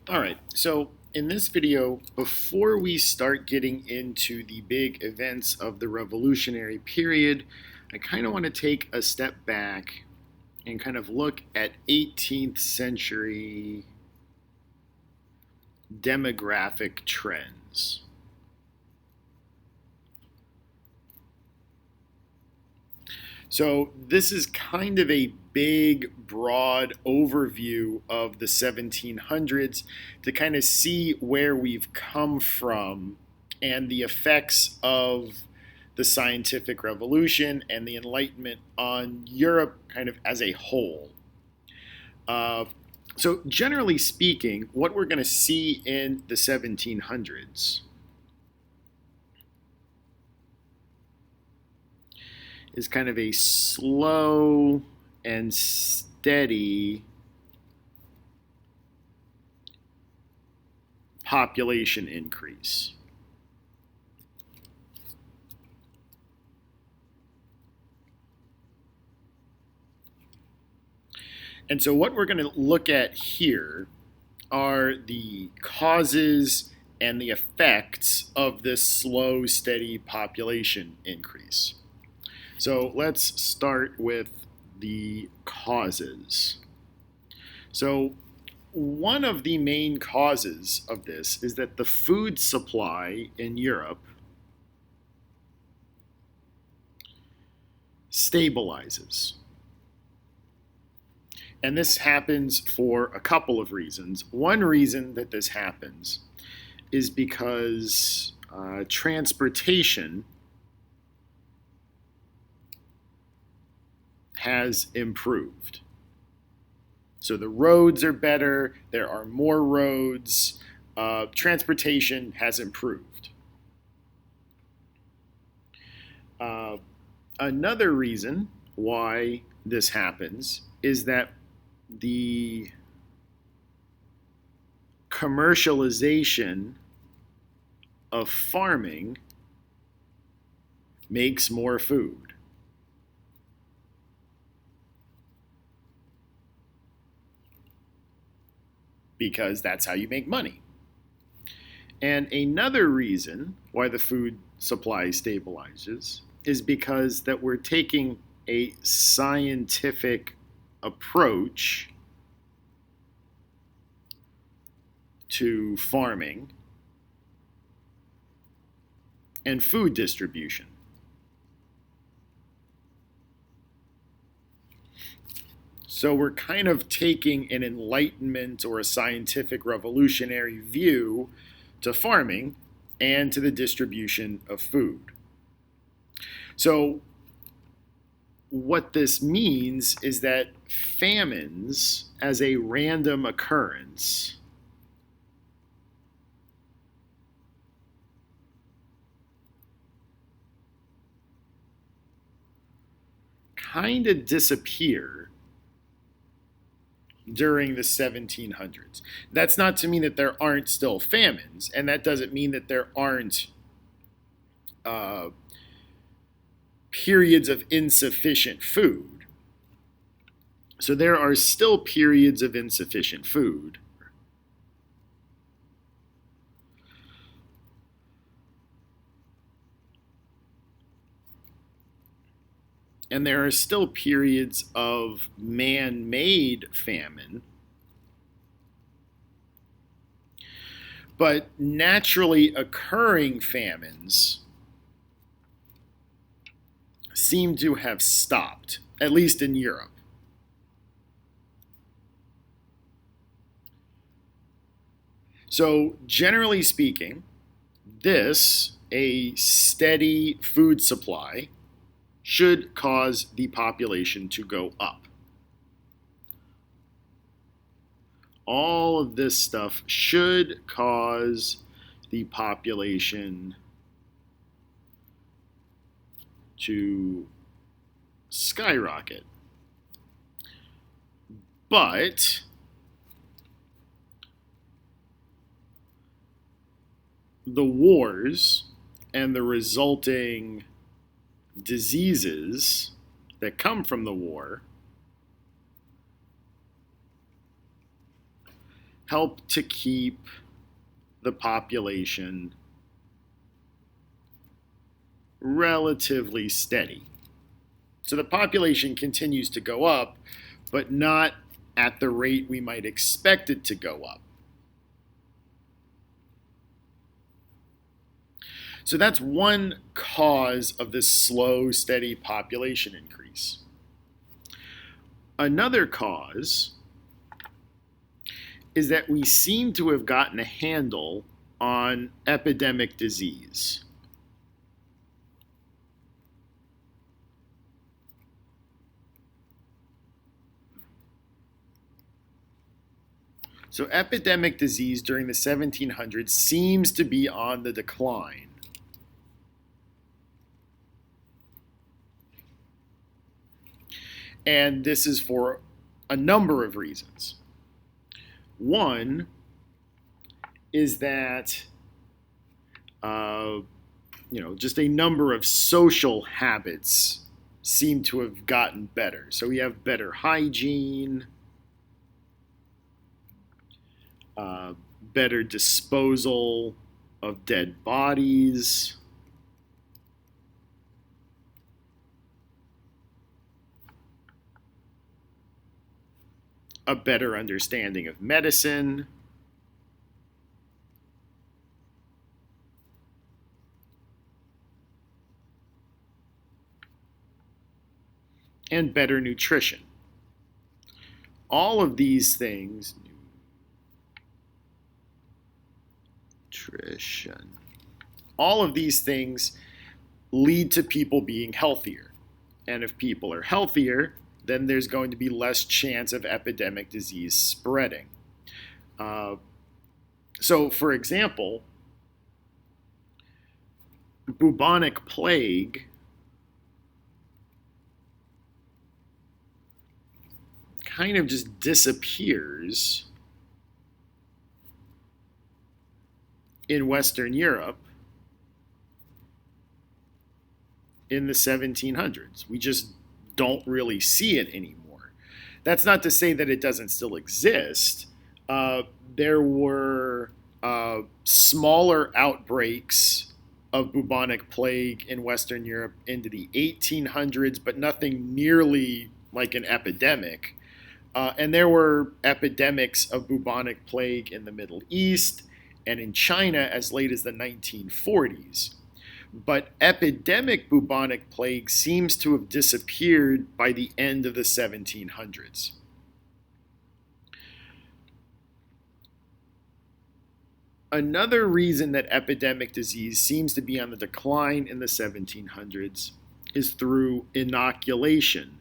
All right, so in this video, before we start getting into the big events of the revolutionary period, I kind of want to take a step back and kind of look at 18th century demographic trends. So this is kind of a big, broad overview of the 1700s to kind of see where we've come from and the effects of the scientific revolution and the Enlightenment on Europe kind of as a whole. So generally speaking, what we're going to see in the 1700s is kind of a slow and steady population increase. And so what we're going to look at here are the causes and the effects of this slow, steady population increase. So let's start with the causes. So one of the main causes of this is that the food supply in Europe stabilizes. And this happens for a couple of reasons. One reason that this happens is because transportation has improved. So the roads are better, there are more roads, transportation has improved. Another reason why this happens is that the commercialization of farming makes more food. Because that's how you make money. And another reason why the food supply stabilizes is because that we're taking a scientific approach to farming and food distribution. So we're kind of taking an enlightenment or a scientific revolutionary view to farming and to the distribution of food. So what this means is that famines as a random occurrence kind of disappear during the 1700s. That's not to mean that there aren't still famines, and that doesn't mean that there aren't periods of insufficient food. So there are still periods of insufficient food. And there are still periods of man-made famine. But naturally occurring famines seem to have stopped, at least in Europe. So generally speaking, a steady food supply, should cause the population to go up. All of this stuff should cause the population to skyrocket. But the wars and the resulting diseases that come from the war help to keep the population relatively steady. So the population continues to go up, but not at the rate we might expect it to go up. So that's one cause of this slow, steady population increase. Another cause is that we seem to have gotten a handle on epidemic disease. So epidemic disease during the 1700s seems to be on the decline. And this is for a number of reasons. One is that, just a number of social habits seem to have gotten better. So we have better hygiene, better disposal of dead bodies, a better understanding of medicine, and better nutrition. All of these things, all of these things lead to people being healthier. And if people are healthier, then there's going to be less chance of epidemic disease spreading. So, for example, bubonic plague kind of just disappears in Western Europe in the 1700s. We just don't really see it anymore. That's not to say that it doesn't still exist. There were smaller outbreaks of bubonic plague in Western Europe into the 1800s, but nothing nearly like an epidemic. And there were epidemics of bubonic plague in the Middle East and in China as late as the 1940s. But epidemic bubonic plague seems to have disappeared by the end of the 1700s. Another reason that epidemic disease seems to be on the decline in the 1700s is through inoculation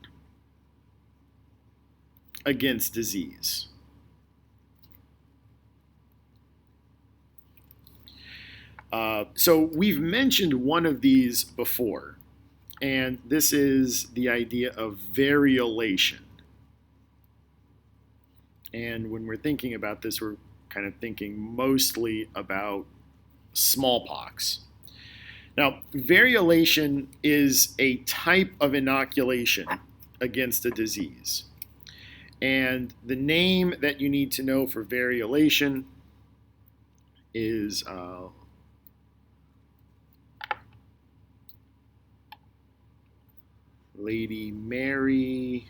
against disease. So we've mentioned one of these before, and this is the idea of variolation. And when we're thinking about this, we're kind of thinking mostly about smallpox. Now, variolation is a type of inoculation against a disease. And the name that you need to know for variolation is Lady Mary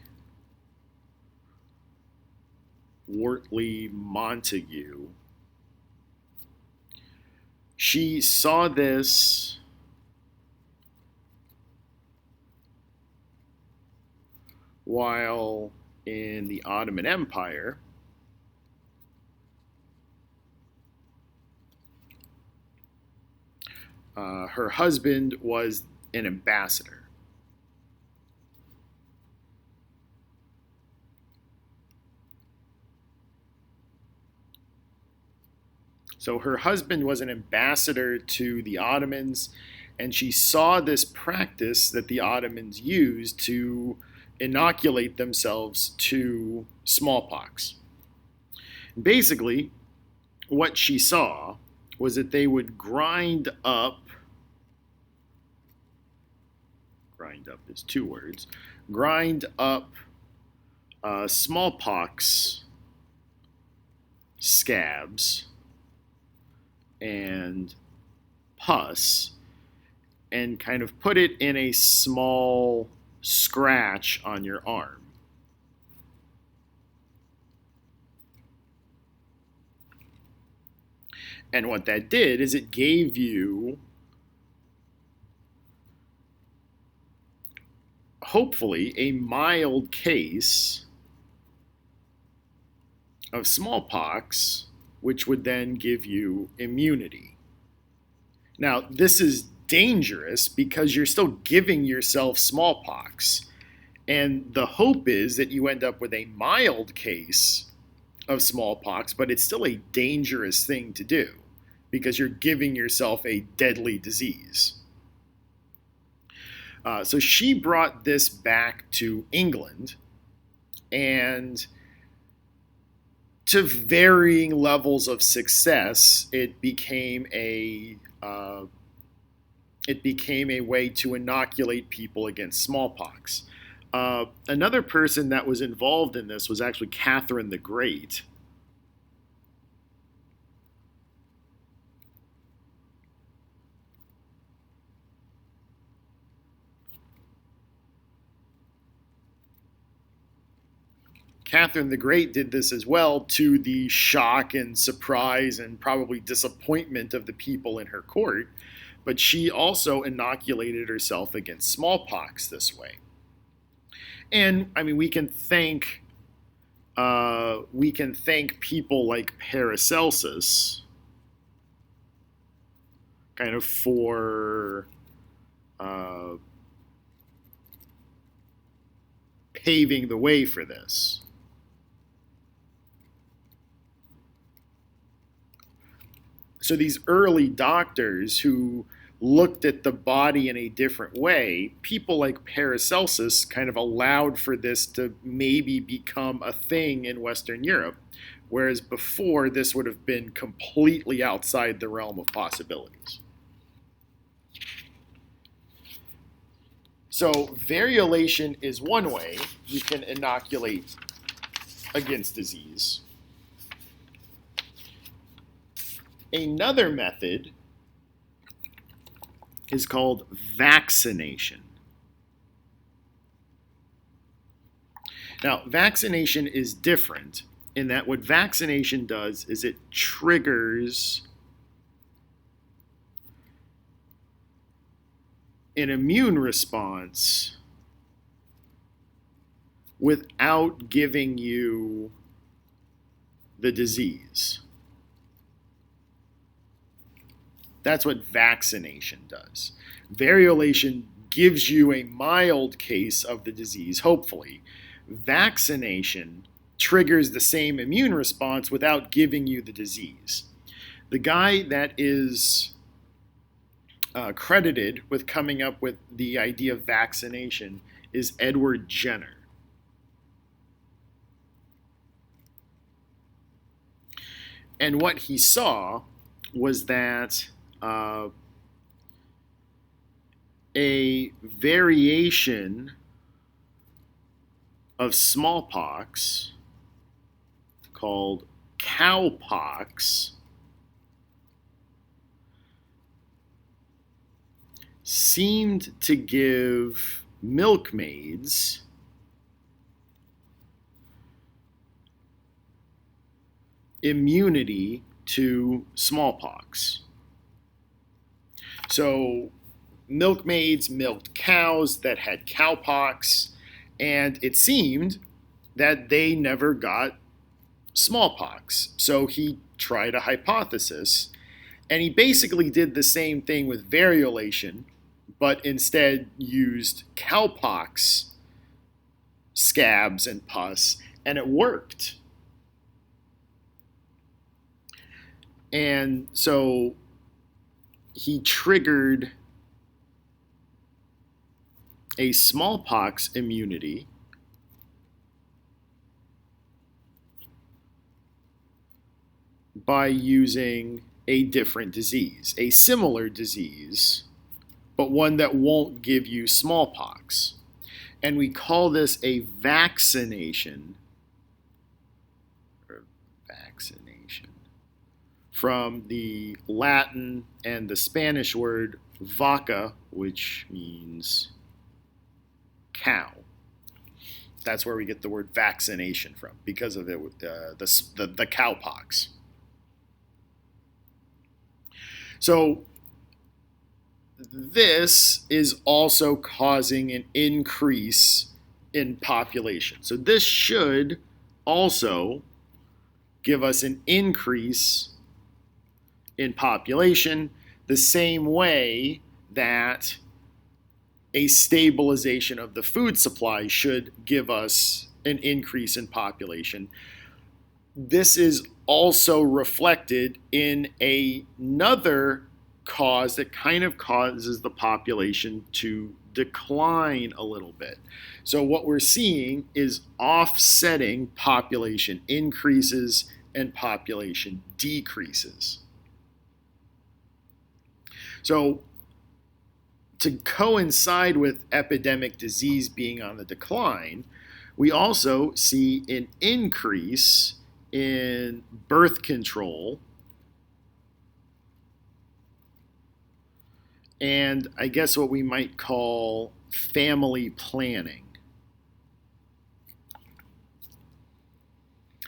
Wortley Montagu. She saw this while in the Ottoman Empire. Her husband was an ambassador. So her husband was an ambassador to the Ottomans, and she saw this practice that the Ottomans used to inoculate themselves to smallpox. Basically, what she saw was that they would grind up is two words, grind up smallpox scabs and pus and kind of put it in a small scratch on your arm. And what that did is it gave you, hopefully, a mild case of smallpox, which would then give you immunity. Now, this is dangerous because you're still giving yourself smallpox. And the hope is that you end up with a mild case of smallpox, but it's still a dangerous thing to do because you're giving yourself a deadly disease. So she brought this back to England, and to varying levels of success, it became a way to inoculate people against smallpox. Another person that was involved in this was actually Catherine the Great. Catherine the Great did this as well, to the shock and surprise and probably disappointment of the people in her court, but she also inoculated herself against smallpox this way. And I mean, we can thank people like Paracelsus kind of for paving the way for this. So these early doctors who looked at the body in a different way, people like Paracelsus kind of allowed for this to maybe become a thing in Western Europe, whereas before this would have been completely outside the realm of possibilities. So variolation is one way you can inoculate against disease. Another method is called vaccination. Now, vaccination is different in that what vaccination does is it triggers an immune response without giving you the disease. That's what vaccination does. Variolation gives you a mild case of the disease, hopefully. Vaccination triggers the same immune response without giving you the disease. The guy that is credited with coming up with the idea of vaccination is Edward Jenner. And what he saw was that a variation of smallpox called cowpox seemed to give milkmaids immunity to smallpox. So milkmaids milked cows that had cowpox, and it seemed that they never got smallpox. So he tried a hypothesis, and he basically did the same thing with variolation, but instead used cowpox scabs and pus, and it worked. And so he triggered a smallpox immunity by using a different disease, a similar disease, but one that won't give you smallpox. And we call this a vaccination, or vaccination. from the Latin and the Spanish word vaca, which means cow. That's where we get the word vaccination from, because of the cowpox. So this is also causing an increase in population. So this should also give us an increase in population, the same way that a stabilization of the food supply should give us an increase in population. This is also reflected in another cause that kind of causes the population to decline a little bit. So what we're seeing is offsetting population increases and population decreases. So to coincide with epidemic disease being on the decline, we also see an increase in birth control and I guess what we might call family planning.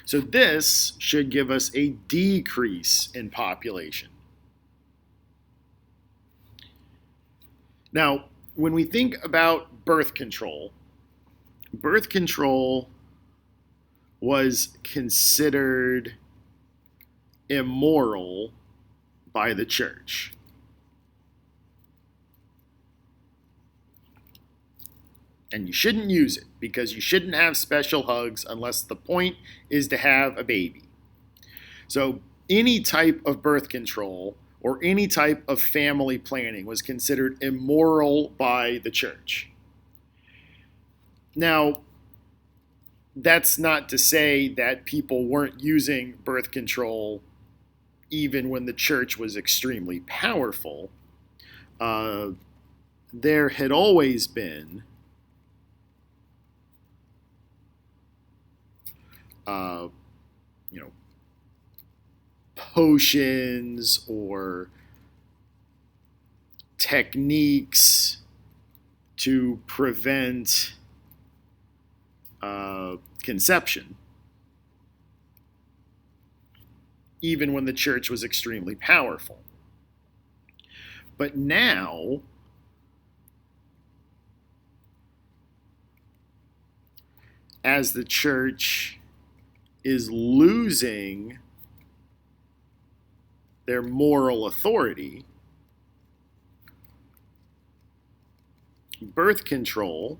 So this should give us a decrease in population. Now, when we think about birth control was considered immoral by the church. And you shouldn't use it because you shouldn't have special hugs unless the point is to have a baby. So any type of birth control or any type of family planning was considered immoral by the church. Now, that's not to say that people weren't using birth control even when the church was extremely powerful. There had always been potions or techniques to prevent conception, even when the church was extremely powerful. But now, as the church is losing their moral authority, birth control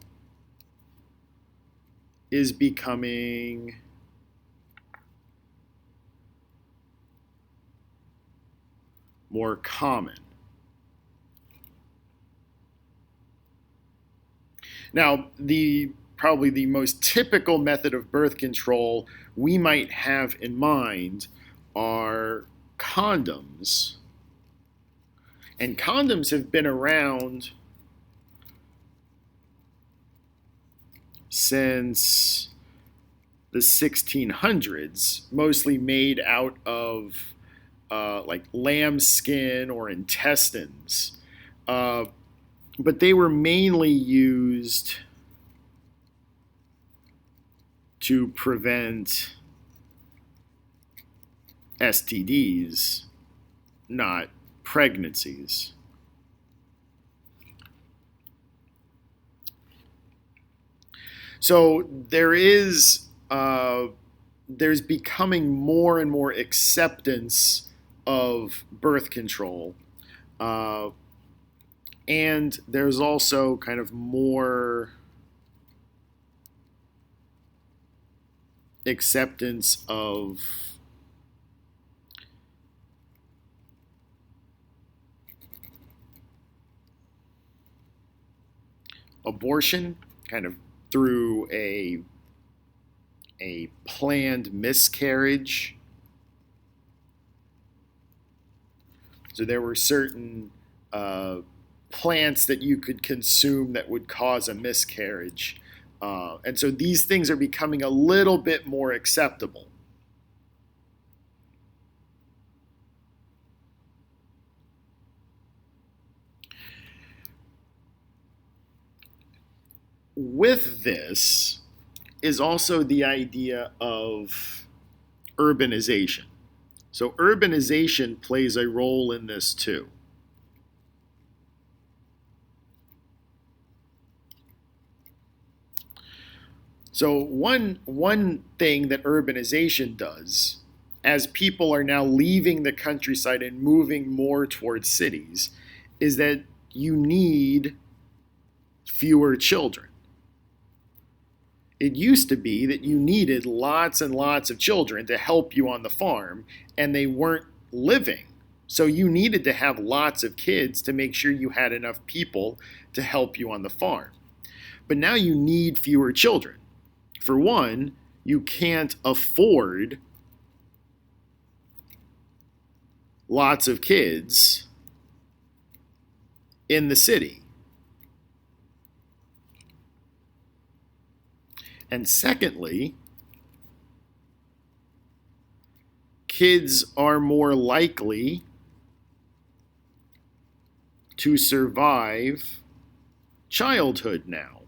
is becoming more common. Now, probably the most typical method of birth control we might have in mind are condoms. And condoms have been around since the 1600s, mostly made out of like lamb skin or intestines. But they were mainly used to prevent STDs, not pregnancies. So there's becoming more and more acceptance of birth control, and there's also kind of more acceptance of abortion, kind of through a planned miscarriage. So there were certain plants that you could consume that would cause a miscarriage. And so these things are becoming a little bit more acceptable. with this is also the idea of urbanization. So urbanization plays a role in this too. So one thing that urbanization does, as people are now leaving the countryside and moving more towards cities, is that you need fewer children. It used to be that you needed lots and lots of children to help you on the farm, and they weren't living. So you needed to have lots of kids to make sure you had enough people to help you on the farm. But now you need fewer children. For one, you can't afford lots of kids in the city. And secondly, kids are more likely to survive childhood now.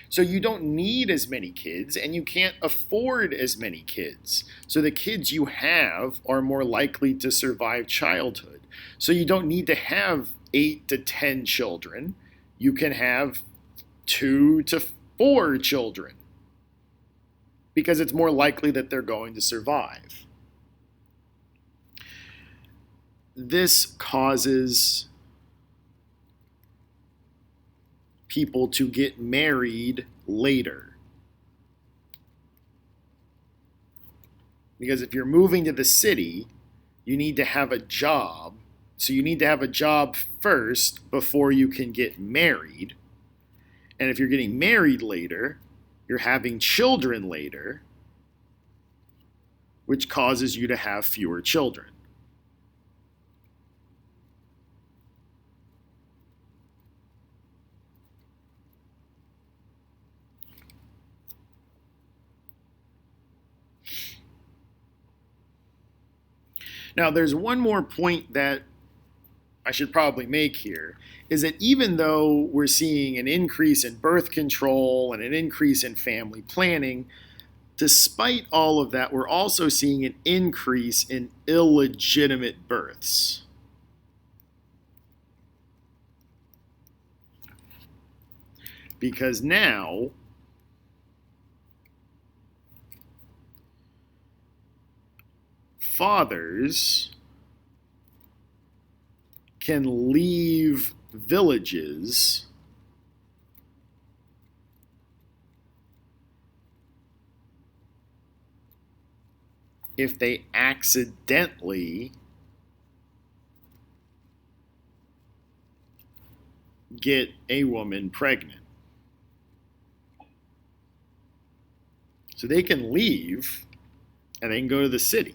So you don't need as many kids, and you can't afford as many kids. So the kids you have are more likely to survive childhood. So you don't need to have 8 to 10 children. You can have 2 to 4 children because it's more likely that they're going to survive. This causes people to get married later. Because if you're moving to the city, you need to have a job. So you need to have a job first before you can get married. And if you're getting married later, you're having children later, which causes you to have fewer children. Now, there's one more point that I should probably make here, is that even though we're seeing an increase in birth control and an increase in family planning, despite all of that, we're also seeing an increase in illegitimate births. Because now fathers can leave villages if they accidentally get a woman pregnant. So they can leave and they can go to the city.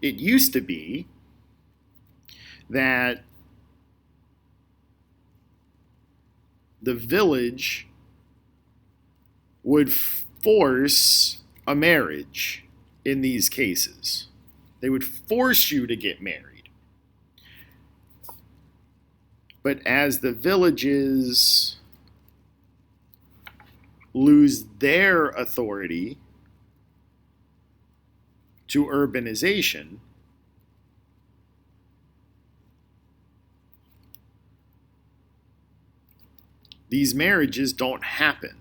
It used to be that the village would force a marriage in these cases. They would force you to get married. But as the villages lose their authority to urbanization, these marriages don't happen.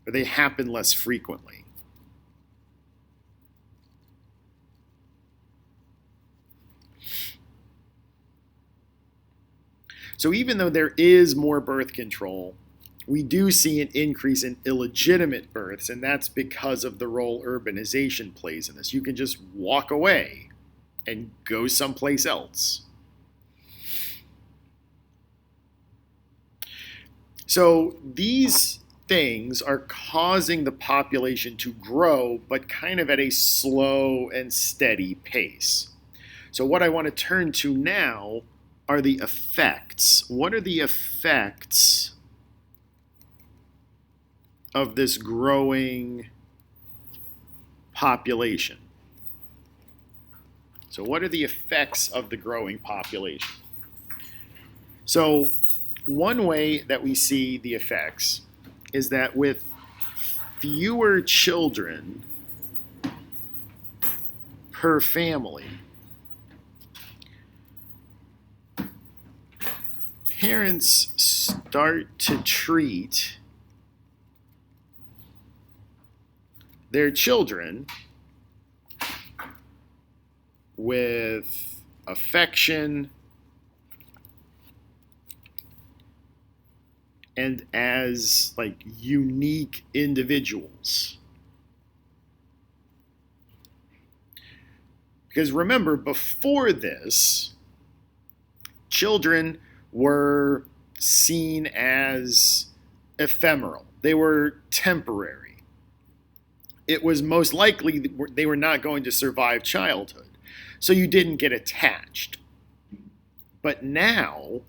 Or they happen less frequently. So even though there is more birth control, we do see an increase in illegitimate births, and that's because of the role urbanization plays in this. You can just walk away and go someplace else. So these things are causing the population to grow, but kind of at a slow and steady pace. So what I want to turn to now are the effects. What are the effects of this growing population. So what are the effects of the growing population? So one way that we see the effects is that with fewer children per family, parents start to treat their children with affection and as like unique individuals. Because remember, before this, children were seen as ephemeral. They were temporary. It was most likely they were not going to survive childhood. So you didn't get attached. But now,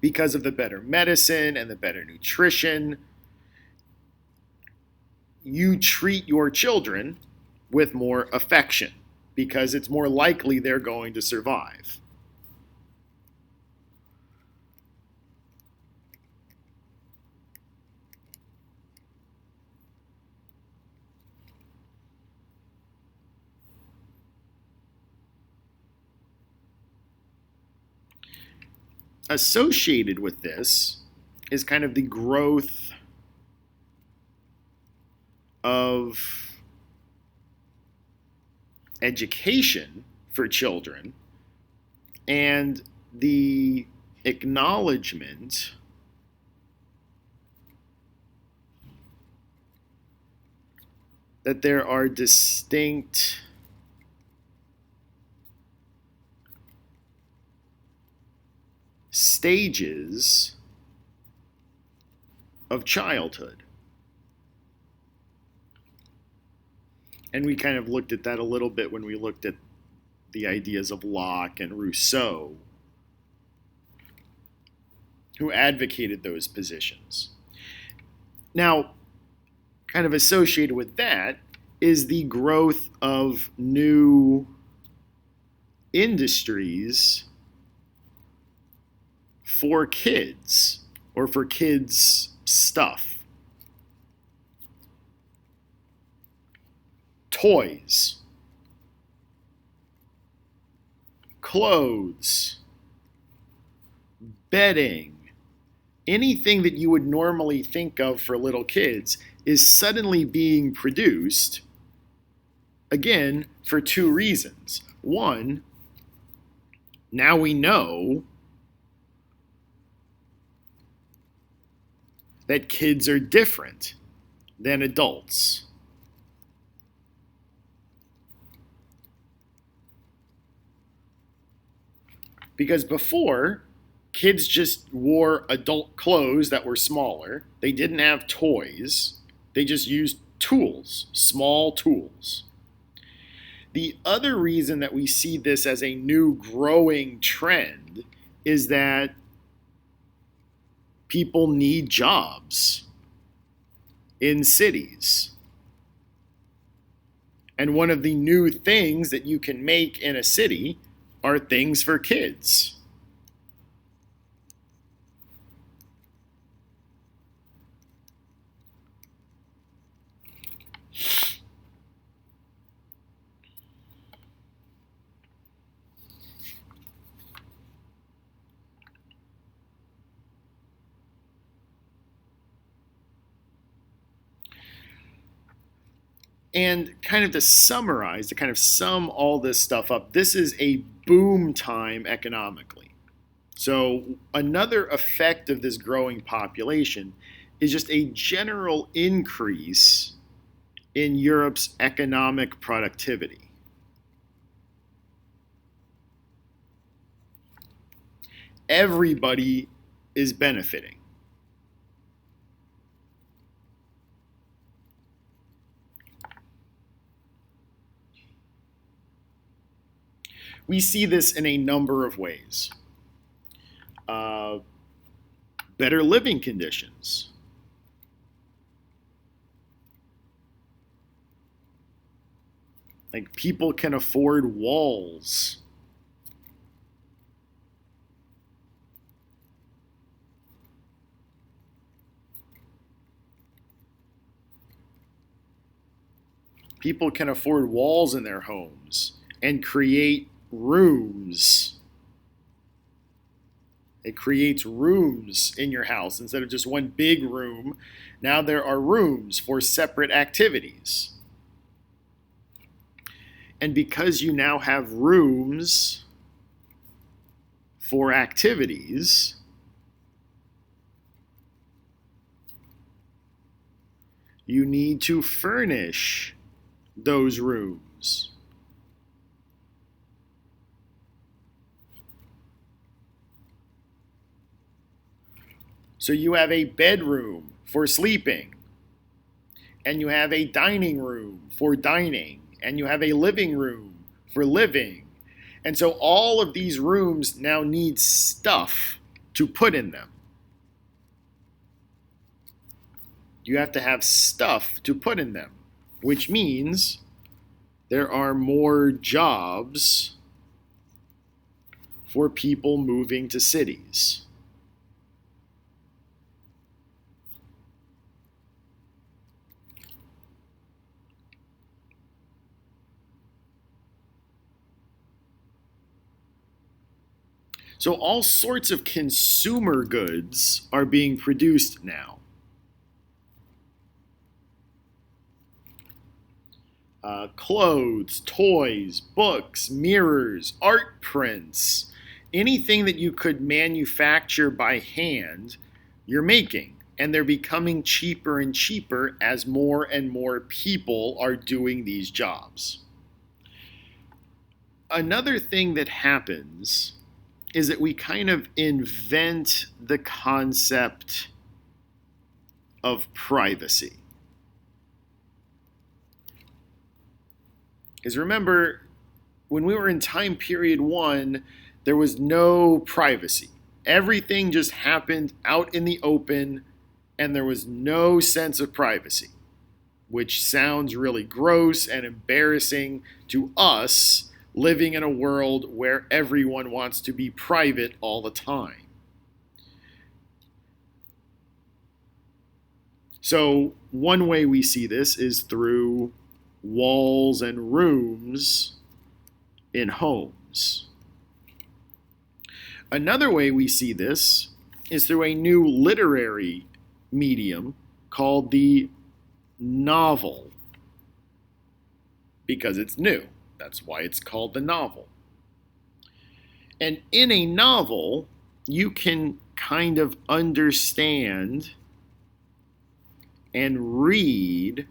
because of the better medicine and the better nutrition, you treat your children with more affection because it's more likely they're going to survive. Associated with this is kind of the growth of education for children and the acknowledgement that there are distinct stages of childhood. And we kind of looked at that a little bit when we looked at the ideas of Locke and Rousseau, who advocated those positions. Now, kind of associated with that is the growth of new industries for kids or for kids' stuff. Toys, clothes, bedding, anything that you would normally think of for little kids is suddenly being produced, again, for two reasons. One, now we know that kids are different than adults. Because before, kids just wore adult clothes that were smaller. They didn't have toys. They just used tools, small tools. The other reason that we see this as a new growing trend is that people need jobs in cities. And one of the new things that you can make in a city are things for kids. And kind of to summarize, to kind of sum all this stuff up, this is a boom time economically. So another effect of this growing population is just a general increase in Europe's economic productivity. Everybody is benefiting. We see this in a number of ways. Better living conditions. Like people can afford walls. People can afford walls in their homes and create rooms. It creates rooms in your house instead of just one big room. Now there are rooms for separate activities. And because you now have rooms for activities, you need to furnish those rooms. So you have a bedroom for sleeping, and you have a dining room for dining, and you have a living room for living. And so all of these rooms now need stuff to put in them. You have to have stuff to put in them, which means there are more jobs for people moving to cities. So all sorts of consumer goods are being produced now. Clothes, toys, books, mirrors, art prints, anything that you could manufacture by hand, you're making. And they're becoming cheaper and cheaper as more and more people are doing these jobs. Another thing that happens is that we kind of invent the concept of privacy. Because remember, when we were in time period 1, there was no privacy. Everything just happened out in the open, and there was no sense of privacy, which sounds really gross and embarrassing to us living in a world where everyone wants to be private all the time. So one way we see this is through walls and rooms in homes. Another way we see this is through a new literary medium called the novel, because it's new. That's why it's called the novel. And in a novel, you can kind of understand and read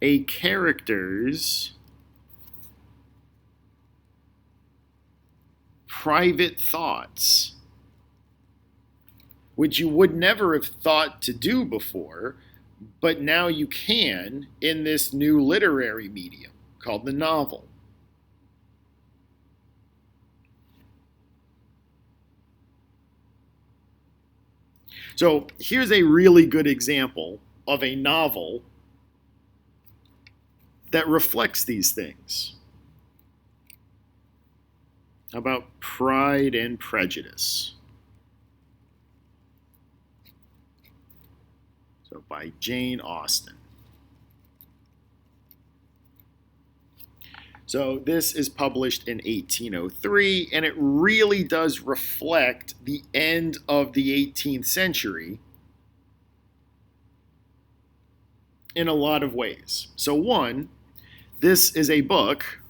a character's private thoughts, which you would never have thought to do before, but now you can in this new literary medium called the novel. So here's a really good example of a novel that reflects these things. How about Pride and Prejudice? So by Jane Austen. So this is published in 1803, and it really does reflect the end of the 18th century in a lot of ways. So one, this is a book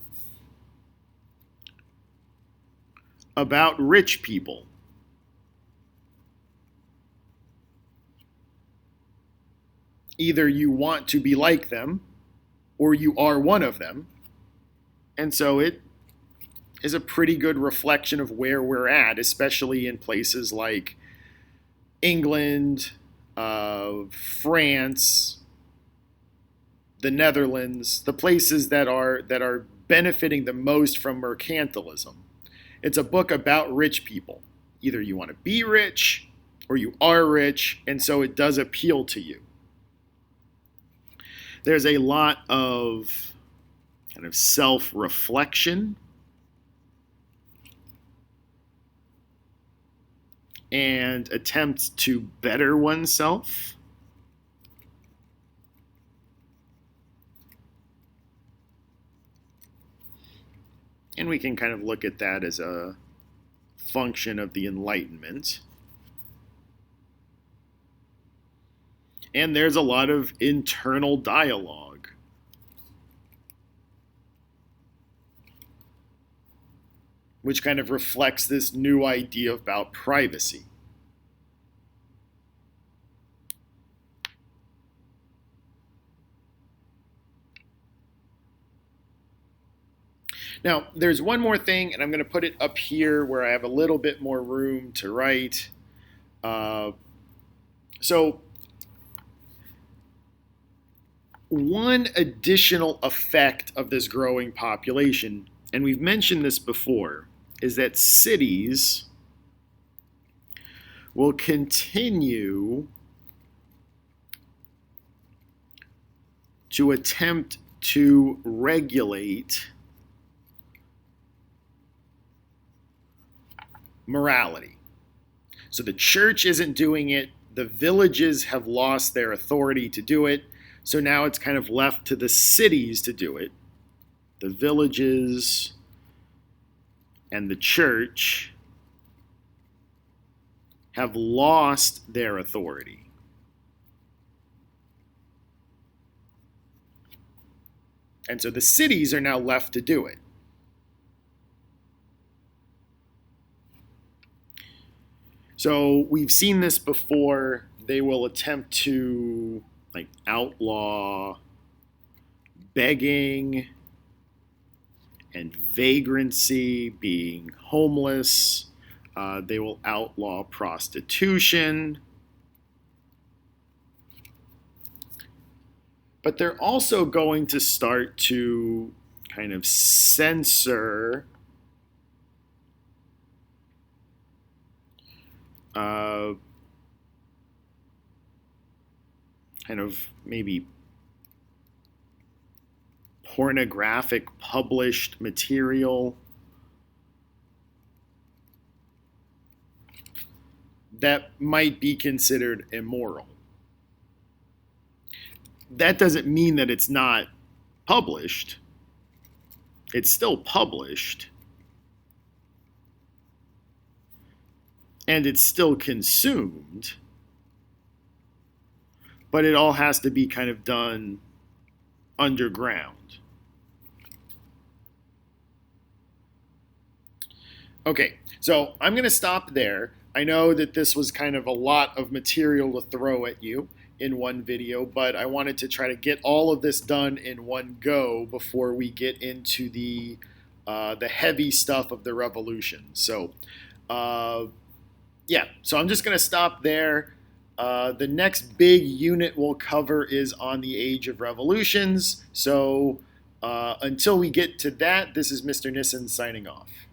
about rich people. Either you want to be like them, or you are one of them. And so it is a pretty good reflection of where we're at, especially in places like England, France, the Netherlands, the places that are benefiting the most from mercantilism. It's a book about rich people. Either you want to be rich or you are rich, and so it does appeal to you. There's a lot of kind of self-reflection, and attempt to better oneself. And we can kind of look at that as a function of the Enlightenment. And there's a lot of internal dialogue. Which kind of reflects this new idea about privacy. Now, there's one more thing, and I'm going to put it up here where I have a little bit more room to write. So, one additional effect of this growing population, and we've mentioned this before, is that cities will continue to attempt to regulate morality. So the church isn't doing it. The villages have lost their authority to do it. So now it's kind of left to the cities to do it. The villages and the church have lost their authority. And so the cities are now left to do it. So we've seen this before. They will attempt to outlaw begging and vagrancy, being homeless. They will outlaw prostitution. But they're also going to start to kind of censor kind of maybe pornographic published material that might be considered immoral. That doesn't mean that it's not published. It's still published. And it's still consumed. But it all has to be kind of done underground. Okay, so I'm going to stop there. I know that this was kind of a lot of material to throw at you in one video, but I wanted to try to get all of this done in one go before we get into the heavy stuff of the revolution. So, yeah, so I'm just going to stop there. The next big unit we'll cover is on the Age of Revolutions. So until we get to that, this is Mr. Nissen signing off.